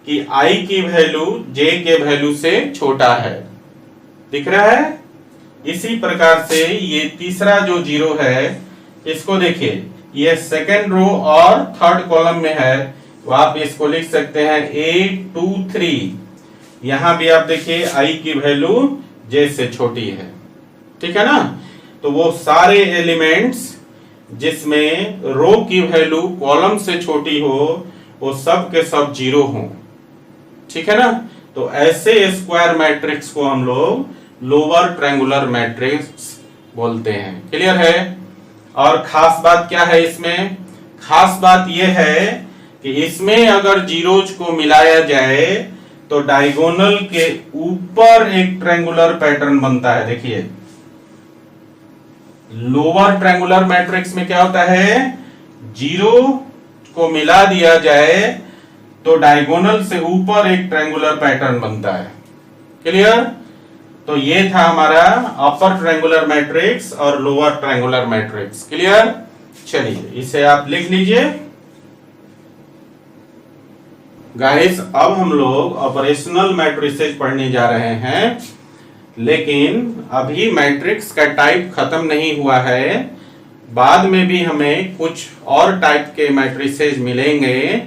कि i की वैल्यू j के वैल्यू से छोटा है। दिख रहा है? इसी प्रकार से ये तीसरा जो 0 है इसको देखिए, ये सेकेंड रो और थर्ड कॉलम में है, तो आप इसको लिख सकते हैं A23। यहां भी आप देखिए आई की वैल्यू J से छोटी है, ठीक है ना। तो वो सारे एलिमेंट्स जिसमें रो की वैल्यू कॉलम से छोटी हो वो सब के सब जीरो हो, ठीक है ना। तो ऐसे स्क्वायर मैट्रिक्स को हम लोग लोअर ट्रायंगुलर मैट्रिक्स बोलते हैं। क्लियर है। और खास बात क्या है इसमें, खास बात यह है कि इसमें अगर जीरोज को मिलाया जाए तो डायगोनल के ऊपर एक ट्रायंगुलर पैटर्न बनता है। देखिए लोअर ट्रायंगुलर मैट्रिक्स में क्या होता है, जीरो को मिला दिया जाए तो डायगोनल से ऊपर एक ट्रायंगुलर पैटर्न बनता है। क्लियर। तो ये था हमारा अपर ट्रायंगुलर मैट्रिक्स और लोअर ट्रायंगुलर मैट्रिक्स। क्लियर। चलिए इसे आप लिख लीजिए। गाइस अब हम लोग ऑपरेशनल मैट्रिसेस पढ़ने जा रहे हैं, लेकिन अभी मैट्रिक्स का टाइप खत्म नहीं हुआ है। बाद में भी हमें कुछ और टाइप के मैट्रिसेस मिलेंगे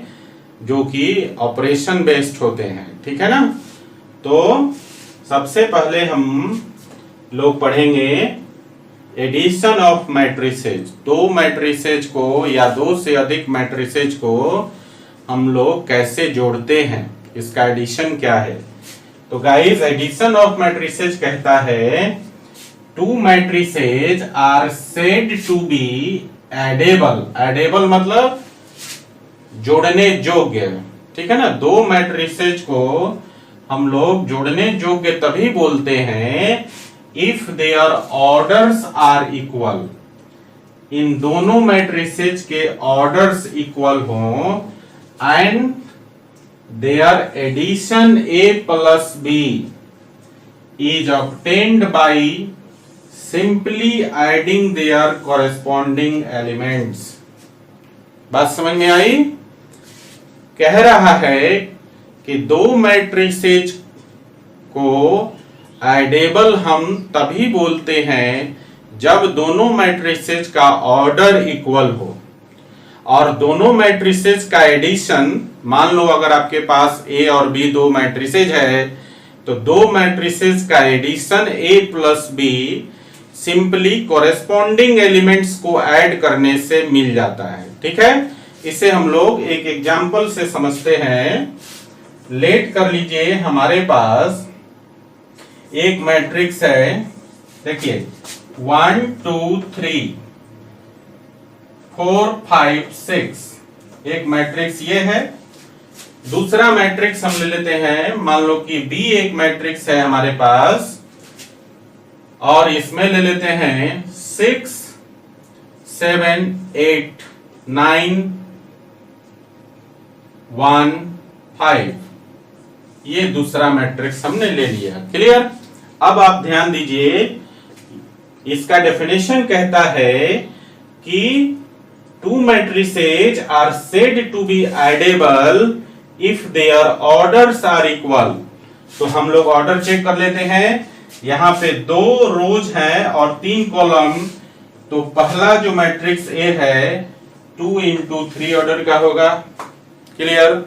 जो कि ऑपरेशन बेस्ड होते हैं, ठीक है ना। तो सबसे पहले हम लोग पढ़ेंगे एडिशन ऑफ मैट्रिसेज। दो मैट्रिसेज को या दो से अधिक मैट्रिसेज को हम लोग कैसे जोड़ते हैं, इसका एडिशन क्या है। तो गाइस एडिशन ऑफ मैट्रिसेज कहता है two matrices are said to be addable. Addable मतलब जोड़ने योग्य, ठीक है ना। दो मैट्रिसेज को हम लोग जोड़ने योग्य तभी बोलते हैं if their orders are equal. इन दोनों मैट्रिसेज के ऑर्डर्स इक्वल हों and their addition A plus B is obtained by simply adding their corresponding elements। बात समझ में आई। कह रहा है कि दो मैट्रिसेज को एडेबल हम तभी बोलते हैं जब दोनों मैट्रिसेज का ऑर्डर इक्वल हो और दोनों मैट्रिसेज का एडिशन, मान लो अगर आपके पास A और B दो मैट्रिसेज है तो दो मैट्रिसेज का addition A plus B simply corresponding elements को ऐड करने से मिल जाता है, ठीक है। इसे हम लोग एक एग्जांपल से समझते हैं। लेट कर लीजिए हमारे पास एक मैट्रिक्स है, देखिए 1 2 3 4 5 6 एक मैट्रिक्स ये है। दूसरा मैट्रिक्स हम ले लेते हैं, मान लो कि B एक मैट्रिक्स है हमारे पास और इसमें ले लेते हैं 6 7 8 9 1 5। ये दूसरा मैट्रिक्स हमने ले लिया। क्लियर। अब आप ध्यान दीजिए, इसका डेफिनेशन कहता है कि two matrices are said to be addable if their orders are equal। तो हम लोग ऑर्डर चेक कर लेते हैं। यहां पे दो रोज हैं और तीन कॉलम, तो पहला जो मैट्रिक्स A है 2 into 3 ऑर्डर का होगा। क्लियर।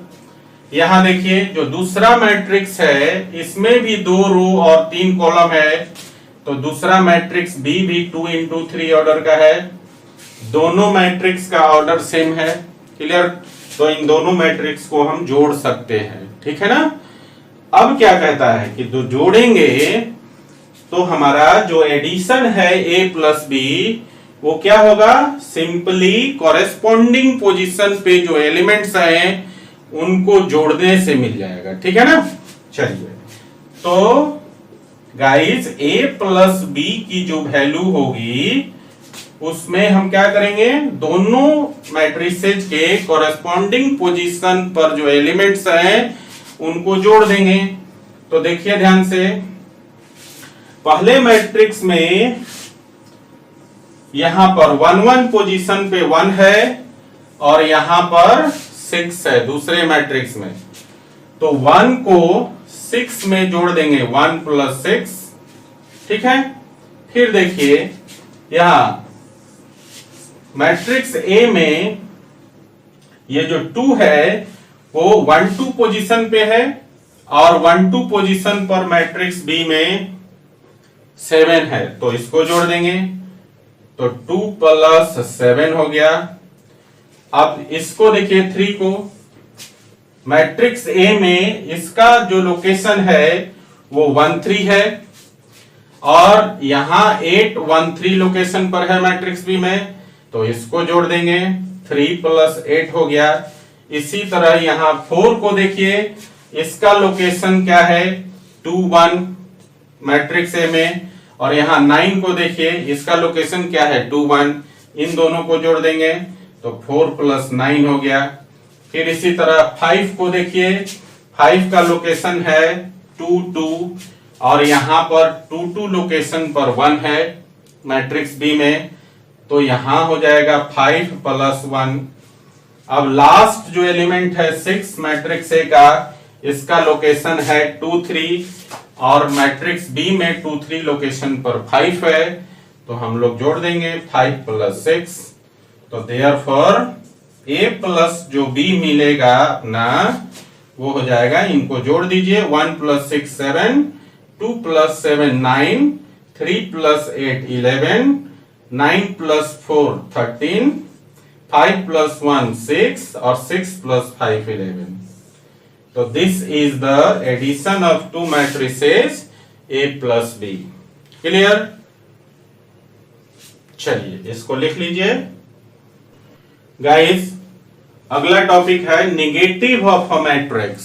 यहां देखिए जो दूसरा मैट्रिक्स है इसमें भी दो रो और तीन कॉलम है, तो दूसरा मैट्रिक्स B भी 2 into 3 ऑर्डर का है। दोनों मैट्रिक्स का ऑर्डर सेम है। क्लियर। तो इन दोनों मैट्रिक्स को हम जोड़ सकते हैं, ठीक है ना। अब क्या कहता है कि जो जोड़ेंगे तो हमारा जो एडिशन है A प्लस B वो क्या होगा, सिंपली कॉरेस्पॉन्डिंग पोजीशन पे जो एलिमेंट्स हैं उनको जोड़ने से मिल जाएगा, ठीक है ना। चलिए तो गाइस A प्लस B की जो वैल्यू होगी उसमें हम क्या करेंगे, दोनों मैट्रिसेज के कॉरेस्पॉन्डिंग पोजीशन पर जो एलिमेंट्स हैं उनको जोड़ देंगे। तो देखिए ध्यान से, पहले मैट्रिक्स में यहां पर 1 1 पोजीशन पे 1 है और यहां पर 6 है दूसरे मैट्रिक्स में। तो 1 को 6 में जोड़ देंगे, 1 प्लस 6, ठीक है। फिर देखिए यहां मैट्रिक्स ए में ये जो 2 है वो 1-2 पोजीशन पे है और 1-2 पोजीशन पर मैट्रिक्स बी में 7 है, तो इसको जोड़ देंगे तो 2 + 7 हो गया। अब इसको देखिए 3 को, मैट्रिक्स ए में इसका जो लोकेशन है वो 1-3 है और यहां 8-1-3 लोकेशन पर है मैट्रिक्स बी में, तो इसको जोड़ देंगे 3 + 8 हो गया। इसी तरह यहां 4 को देखिए, इसका लोकेशन क्या है 2-1 मैट्रिक्स ए में, और यहां 9 को देखिए, इसका लोकेशन क्या है 2-1, इन दोनों को जोड़ देंगे तो 4 + 9 हो गया। फिर इसी तरह 5 को देखिए, 5 का लोकेशन है 2-2 और यहां पर 2-2 लोकेशन पर 1 है मैट्रिक्स बी में, तो यहां हो जाएगा 5 + 1। अब लास्ट जो एलिमेंट है 6 मैट्रिक्स ए का, इसका लोकेशन है 2-3 और मैट्रिक्स बी में 2-3 लोकेशन पर 5 है, तो हम लोग जोड़ देंगे 5 + 6, तो देयरफॉर ए प्लस जो बी मिलेगा अपना वो हो जाएगा, इनको जोड़ दीजिए 1 + 6 7, 2 + 7 9, 3 + 8 11, 9 + 4 13, 5 + 1 6 और 6 + 5 11। तो this is the addition of two matrices A plus B. Clear? चलिए इसको लिख लीजिए गाइस। अगला टॉपिक है निगेटिव ऑफ अ मैट्रिक्स,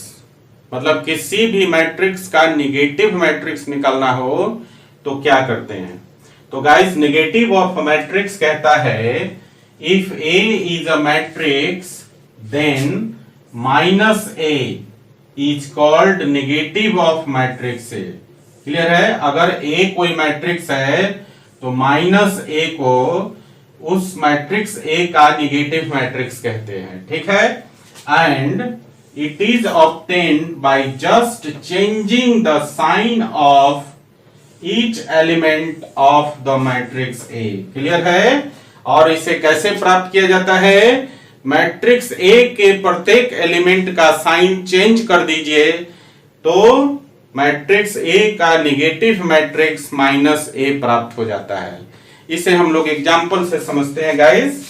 मतलब किसी भी मैट्रिक्स का निगेटिव मैट्रिक्स निकालना हो तो क्या करते हैं। तो guys negative of a matrix कहता है if A is a matrix then -a is called negative of matrix A. Clear है? अगर ए कोई मैट्रिक्स है तो -a को उस मैट्रिक्स ए का निगेटिव मैट्रिक्स कहते हैं। ठीक है? And it is obtained by just changing the sign of each element of the matrix A. Clear है? और इसे कैसे प्राप्त किया जाता है? मैट्रिक्स ए के प्रत्येक एलिमेंट का साइन चेंज कर दीजिए तो मैट्रिक्स ए का निगेटिव मैट्रिक्स -a प्राप्त हो जाता है। इसे हम लोग एग्जाम्पल से समझते हैं गाइस।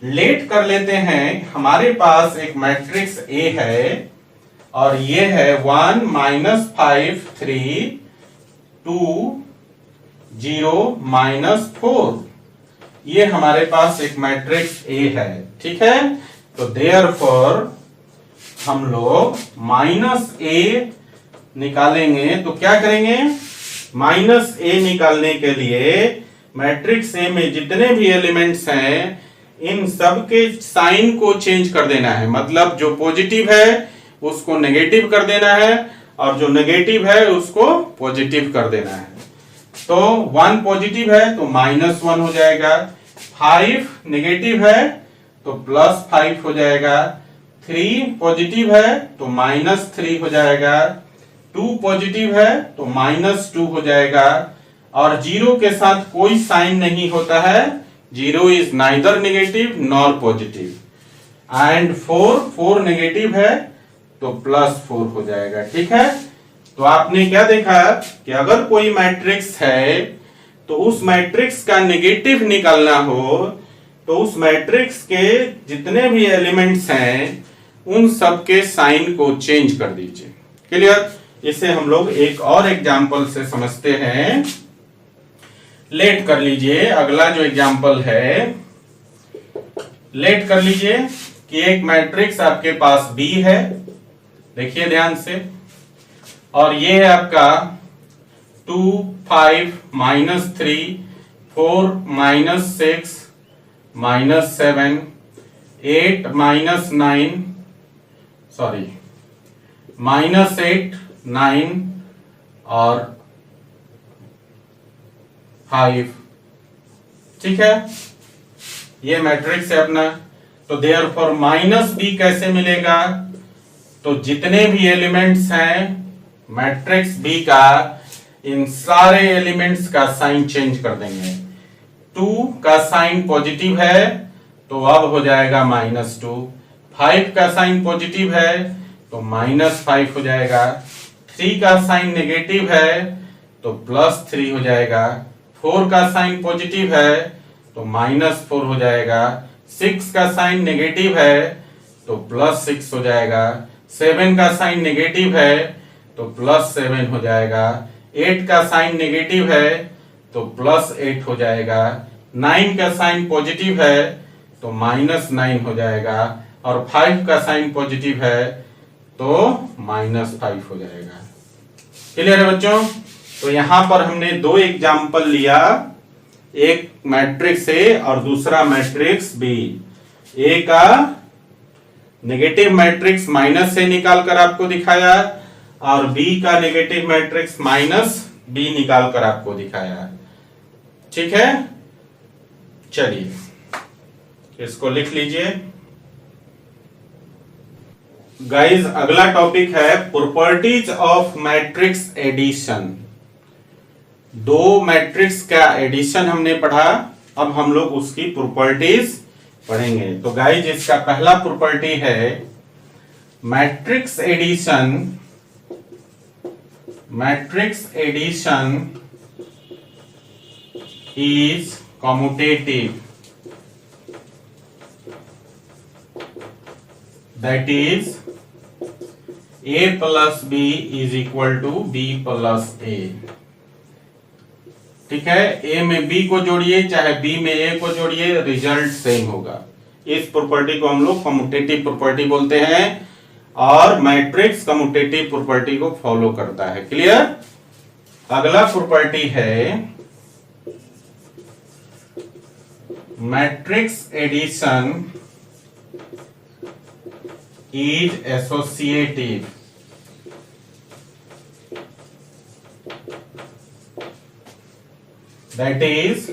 लेट कर लेते हैं, हमारे पास एक मैट्रिक्स ए है और ये है 1 -5 3 2 0 -4। ये हमारे पास एक मैट्रिक्स ए है। ठीक है? तो देयरफॉर हम लोग -a निकालेंगे तो क्या करेंगे? -a निकालने के लिए मैट्रिक्स ए में जितने भी एलिमेंट्स हैं इन सब के साइन को चेंज कर देना है। मतलब जो पॉजिटिव है उसको नेगेटिव कर देना है और जो नेगेटिव है उसको पॉजिटिव कर देना है। तो 1 पॉजिटिव है तो -1 हो जाएगा, 5 नेगेटिव है तो +5 हो जाएगा, 3 पॉजिटिव है तो -3 हो जाएगा, 2 पॉजिटिव है तो -2 हो जाएगा, और 0 के साथ कोई साइन नहीं होता है। 0 is neither negative nor positive, and 4 negative है तो +4 हो जाएगा। ठीक है? तो आपने क्या देखा कि अगर कोई मैट्रिक्स है तो उस मैट्रिक्स का नेगेटिव निकालना हो तो उस मैट्रिक्स के जितने भी एलिमेंट्स हैं उन सब के साइन को चेंज कर दीजिए। क्लियर? इसे हम लोग एक और एग्जाम्पल से समझते हैं। लेट कर लीजिए, अगला जो एग्जाम्पल है, लेट कर लीजिए कि एक मैट्रिक्स आपके पास बी है, देखिए ध्यान से, और ये है आपका 2 5 -3 4 -6 -7 8 -9 सॉरी -8 9 और 5। ठीक है? ये मैट्रिक्स है अपना। तो देयरफॉर -b कैसे मिलेगा? तो जितने भी एलिमेंट्स हैं मैट्रिक्स बी का इन सारे एलिमेंट्स का साइन चेंज कर देंगे। 2 का साइन पॉजिटिव है तो अब हो जाएगा -2। 5 का साइन पॉजिटिव है तो -5 हो जाएगा। 3 का साइन नेगेटिव है तो +3 हो जाएगा। 4 का साइन पॉजिटिव है तो -4 हो जाएगा। 6 का साइन नेगेटिव है तो +6 हो जाएगा। 7 का साइन नेगेटिव है तो +7 हो जाएगा। 8 का साइन नेगेटिव है तो +8 हो जाएगा। 9 का साइन पॉजिटिव है तो -9 हो जाएगा। और 5 का साइन पॉजिटिव है तो -5 हो जाएगा। क्लियर है बच्चों? तो यहां पर हमने 2 एग्जाम्पल लिया, एक मैट्रिक्स ए और दूसरा मैट्रिक्स बी। ए का नेगेटिव मैट्रिक्स माइनस से निकाल कर आपको दिखाया और बी का नेगेटिव मैट्रिक्स -b निकाल कर आपको दिखाया। ठीक है, चलिए इसको लिख लीजिए। गाइस अगला टॉपिक है properties of matrix addition. 2 matrix का एडिशन हमने पढ़ा, अब हम लोग उसकी प्रॉपर्टीज पढ़ेंगे। तो गाइस इसका पहला प्रॉपर्टी है matrix addition is commutative, that is a plus b is equal to b plus a। ठीक है, a में b को जोड़िए चाहे b में a को जोड़िए, रिजल्ट सेम होगा। इस प्रॉपर्टी को हम लोग कम्यूटेटिव प्रॉपर्टी बोलते हैं और मैट्रिक्स कम्यूटेटिव प्रॉपर्टी को फॉलो करता है। क्लियर? अगला प्रॉपर्टी है matrix addition is associative, that is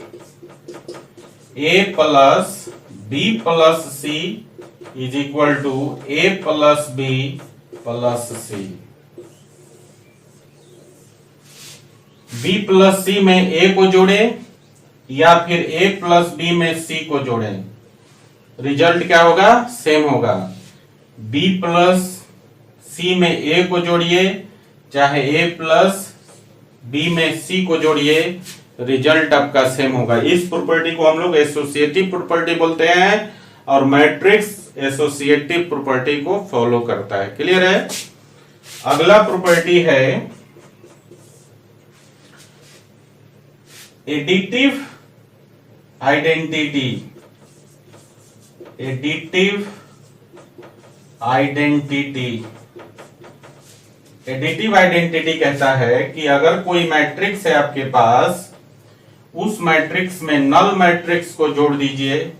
a plus b plus c is equal to a plus b plus c। b plus c में a को जोड़े या फिर a प्लस b में c को जोड़ें, रिजल्ट क्या होगा? सेम होगा। b प्लस c में a को जोड़िए चाहे a प्लस b में c को जोड़िए, रिजल्ट आपका सेम होगा। इस प्रॉपर्टी को हम लोग एसोसिएटिव प्रॉपर्टी बोलते हैं और मैट्रिक्स एसोसिएटिव प्रॉपर्टी को फॉलो करता है। क्लियर है? अगला प्रॉपर्टी है एडिटिव आइडेंटिटी। एडिटिव आइडेंटिटी कहता है कि अगर कोई मैट्रिक्स है आपके पास, उस मैट्रिक्स में नल मैट्रिक्स को जोड़ दीजिए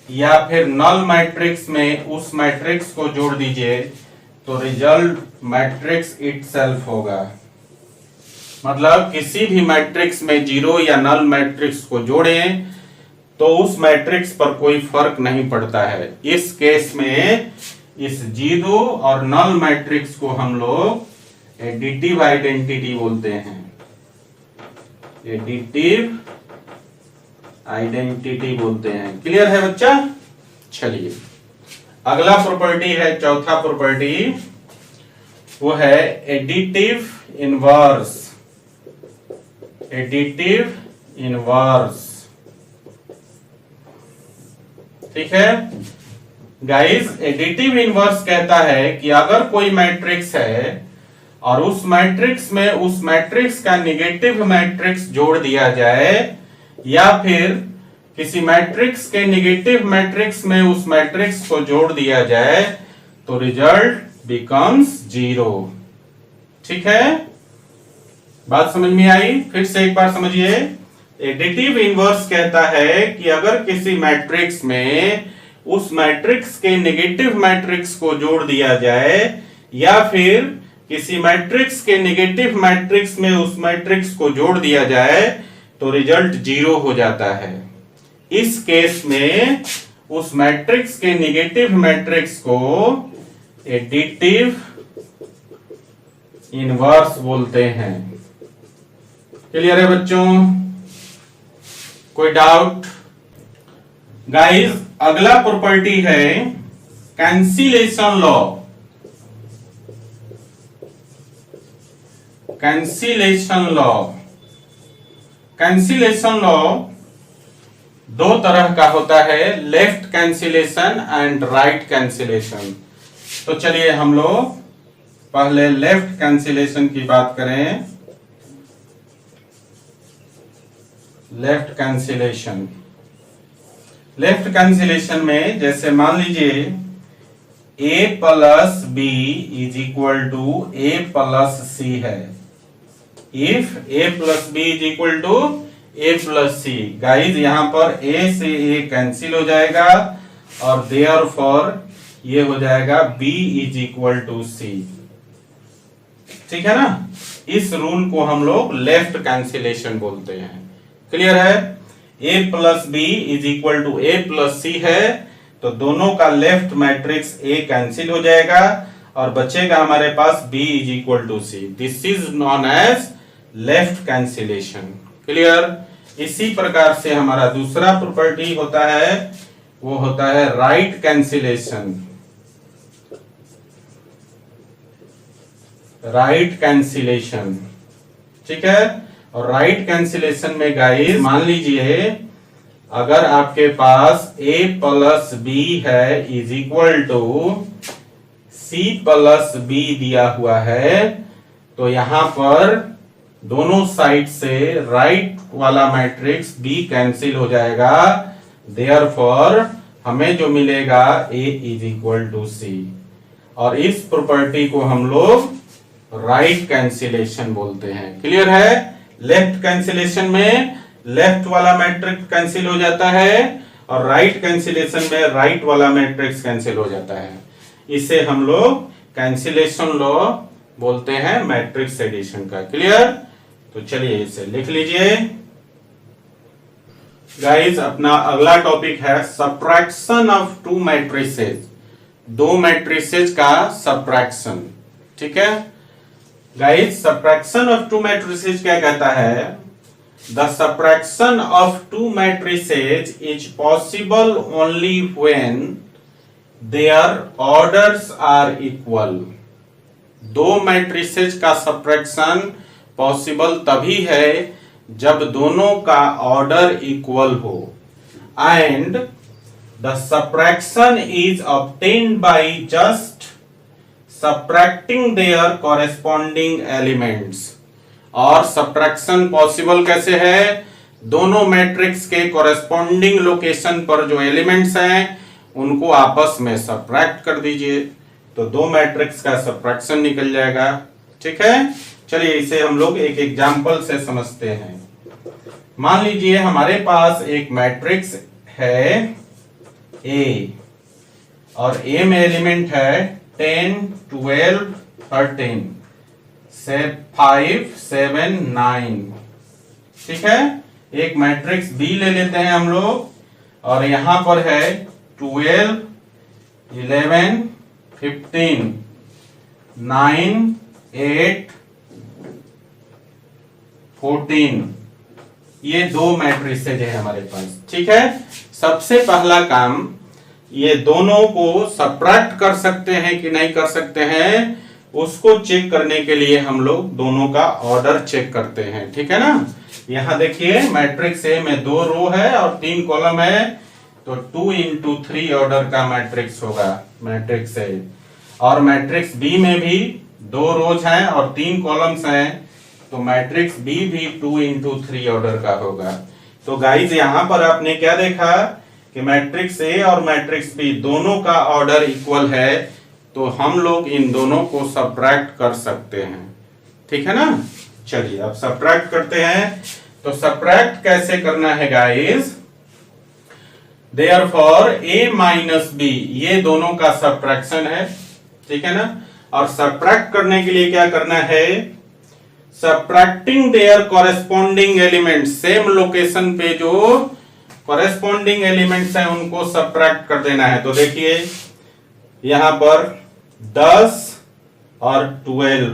या फिर नल मैट्रिक्स में उस मैट्रिक्स को जोड़ दीजिए तो रिजल्ट मैट्रिक्स इटसेल्फ होगा। मतलब किसी भी मैट्रिक्स में जीरो या नल मैट्रिक्स को जोड़ें तो उस मैट्रिक्स पर कोई फर्क नहीं पड़ता है। इस केस में इस जीरो और नल मैट्रिक्स को हम लोग एडिटिव आइडेंटिटी बोलते हैं। एडिटिव आइडेंटिटी बोलते हैं। क्लियर है बच्चा? चलिए अगला प्रॉपर्टी है, चौथा प्रॉपर्टी, वो है एडिटिव इनवर्स। एडिटिव इनवर्स, ठीक है गाइस। एडिटिव इनवर्स कहता है कि अगर कोई मैट्रिक्स है और उस मैट्रिक्स में उस मैट्रिक्स का नेगेटिव मैट्रिक्स जोड़ दिया जाए या फिर किसी मैट्रिक्स के नेगेटिव मैट्रिक्स में उस मैट्रिक्स को जोड़ दिया जाए तो रिजल्ट बिकम्स जीरो। ठीक है, बात समझ में आई? फिर से एक बार समझिए। एडिटिव इनवर्स कहता है कि अगर किसी मैट्रिक्स में उस मैट्रिक्स के नेगेटिव मैट्रिक्स को जोड़ दिया जाए या फिर किसी मैट्रिक्स के नेगेटिव मैट्रिक्स में उस मैट्रिक्स को जोड़ दिया जाए तो रिजल्ट जीरो हो जाता है। इस केस में उस मैट्रिक्स के नेगेटिव मैट्रिक्स को एडिटिव इनवर्स बोलते हैं। क्लियर है बच्चों? कोई डाउट? गाइस अगला प्रॉपर्टी है cancellation law. Cancellation law, cancellation law दो तरह का होता है, left cancellation and right cancellation. तो चलिए हम लोग पहले लेफ्ट कैंसिलेशन की बात करें। लेफ्ट कैंसिलेशन, लेफ्ट कैंसिलेशन में जैसे मान लीजिए a plus B is equal to a plus C है। If a plus B is equal to a plus C, guys यहां पर a से a कैंसिल हो जाएगा और देयरफॉर ये हो जाएगा b इज इक्वल टू सी। ठीक है ना? इस रूल को हम लोग लेफ्ट कैंसिलेशन बोलते हैं। क्लियर है? a plus B is equal to a plus C है, तो दोनों का लेफ्ट मैट्रिक्स a कैंसिल हो जाएगा और बचेगा हमारे पास b is equal to C. This is known as left cancellation. Clear? इसी प्रकार से हमारा दूसरा प्रॉपर्टी होता है, वो होता है राइट कैंसिलेशन। राइट कैंसिलेशन, ठीक है? और राइट कैंसिलेशन में गाइस मान लीजिए अगर आपके पास a प्लस बी है is equal to c plus B दिया हुआ है, तो यहां पर दोनों साइड से राइट वाला मैट्रिक्स b कैंसिल हो जाएगा, देयरफॉर हमें जो मिलेगा a is equal to c। और इस प्रॉपर्टी को हम लोग राइट कैंसिलेशन बोलते हैं। क्लियर है? लेफ्ट कैंसिलेशन में लेफ्ट वाला मैट्रिक्स कैंसिल हो जाता है और राइट कैंसिलेशन में राइट वाला मैट्रिक्स कैंसिल हो जाता है। इसे हम लोग कैंसिलेशन लॉ बोलते हैं मैट्रिक्स एडिशन का। क्लियर? तो चलिए इसे लिख लीजिए। गाइस अपना अगला टॉपिक है सब्ट्रैक्शन ऑफ टू मैट्रिसेस। दो मैट्रिसेस का सब्ट्रैक्शन। ठीक है guys, subtraction of two matrices क्या कहता है? The subtraction of two matrices is possible only when their orders are equal. दो मैट्रिसेस का सब्ट्रैक्शन पॉसिबल तभी है जब दोनों का ऑर्डर इक्वल हो, and the subtraction is obtained by just subtracting their corresponding elements। और सब्ट्रैक्शन पॉसिबल कैसे है? दोनों मैट्रिक्स के कॉरेस्पॉन्डिंग लोकेशन पर जो एलिमेंट्स हैं उनको आपस में सब्ट्रैक्ट कर दीजिए, तो दो मैट्रिक्स का सब्ट्रैक्शन निकल जाएगा। ठीक है? चलिए इसे हम लोग एक एग्जांपल से समझते हैं। मान लीजिए हमारे पास एक मैट्रिक्स है A और A में एलिमेंट है 10, 12, 13, 5, 7, 9। ठीक है? एक मैट्रिक्स B ले लेते हैं हम लोग और यहां पर है 12, 11, 15, 9, 8, 14। ये दो मैट्रिसेज है हमारे पास। ठीक है? सबसे पहला काम, ये दोनों को सब्ट्रैक्ट कर सकते हैं कि नहीं कर सकते हैं, उसको चेक करने के लिए हम लोग दोनों का ऑर्डर चेक करते हैं। ठीक है ना? यहां देखिए मैट्रिक्स ए में 2 रो है और 3 कॉलम है, तो 2 into 3 ऑर्डर का मैट्रिक्स होगा मैट्रिक्स ए। और मैट्रिक्स बी में भी 2 रोज हैं और 3 कॉलम्स हैं, तो मैट्रिक्स बी भी 2 into 3 ऑर्डर का होगा। तो गाइज यहां पर आपने क्या देखा कि मैट्रिक्स ए और मैट्रिक्स बी दोनों का ऑर्डर इक्वल है, तो हम लोग इन दोनों को सब्ट्रैक्ट कर सकते हैं। ठीक है ना? चलिए अब सब्ट्रैक्ट करते हैं। तो सब्ट्रैक्ट कैसे करना है guys? Therefore a minus B, ये दोनों का सब्ट्रैक्शन है। ठीक है ना? और सब्ट्रैक्ट करने के लिए क्या करना है? Subtracting their corresponding element, same location पे जो कॉरेस्पॉन्डिंग एलिमेंट्स हैं उनको सब्ट्रैक्ट कर देना है। तो देखिए यहां पर 10 और 12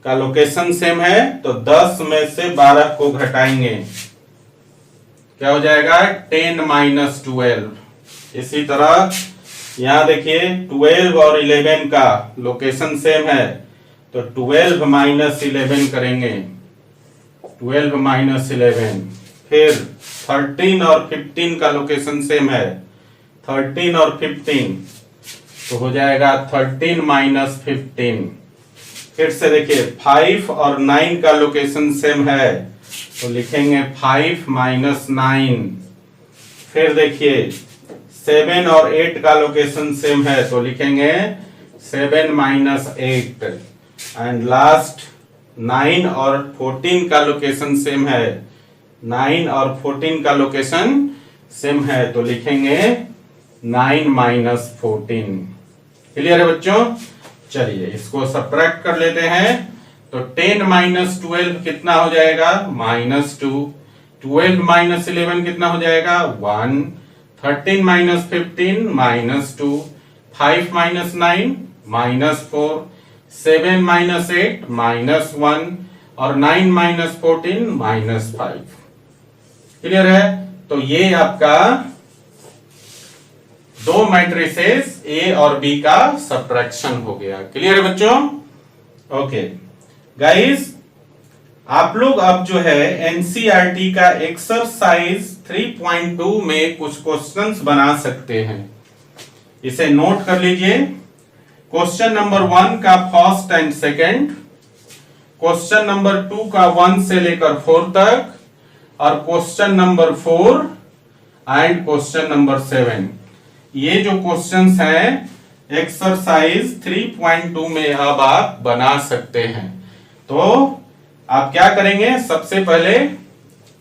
का लोकेशन सेम है, तो 10 में से 12 को घटाएंगे क्या हो जाएगा 10 माइनस 12। इसी तरह यहां देखिए 12 और 11 का लोकेशन सेम है, तो 12 माइनस 11 करेंगे, 12 माइनस 11। फिर 13 और 15 का लोकेशन सेम है, 13 और 15, तो हो जाएगा 13 माइनस 15। फिर से देखिए 5 और 9 का लोकेशन सेम है, तो लिखेंगे 5 माइनस 9। फिर देखिए 7 और 8 का लोकेशन सेम है, तो लिखेंगे 7 माइनस 8। एंड लास्ट 9 और 14 का लोकेशन सेम है, 9 और 14 का लोकेशन सेम है, तो लिखेंगे 9 माइनस 14। क्लियर है बच्चों? चलिए इसको सब्ट्रैक्ट कर लेते हैं। तो 10 माइनस 12 कितना हो जाएगा? -2। 12 माइनस 11 कितना हो जाएगा? 1। 13 माइनस 15 -2। 5 माइनस 9 -4। 7 माइनस 8 -1 और 9 माइनस 14 -5। क्लियर है? तो ये आपका दो मैट्रिसेस ए और बी का सब्ट्रैक्शन हो गया। क्लियर है बच्चों? ओके गाइस, आप लोग अब जो है एनसीईआरटी का एक्सरसाइज 3.2 में कुछ क्वेश्चंस बना सकते हैं। इसे नोट कर लीजिए। क्वेश्चन नंबर 1 का first and second, question number 2 का 1 से लेकर 4 तक, और question number 4 and question number 7। ये जो क्वेश्चंस हैं एक्सरसाइज 3.2 में अब आप बना सकते हैं। तो आप क्या करेंगे? सबसे पहले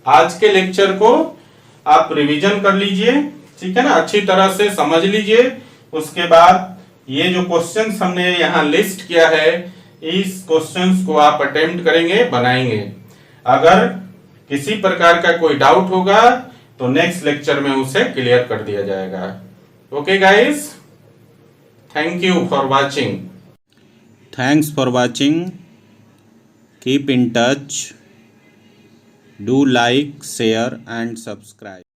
आज के लेक्चर को आप रिवीजन कर लीजिए, ठीक है ना, अच्छी तरह से समझ लीजिए। उसके बाद ये जो क्वेश्चंस हमने यहाँ लिस्ट किया है, इस क्वेश्चंस को आप अटेम्प्ट करेंगे, बनाएंगे। अगर किसी प्रकार का कोई डाउट होगा तो नेक्स्ट लेक्चर में उसे क्लियर कर दिया जाएगा। Okay guys, thank you for watching. Thanks for watching. Keep in touch. Do like, share and subscribe.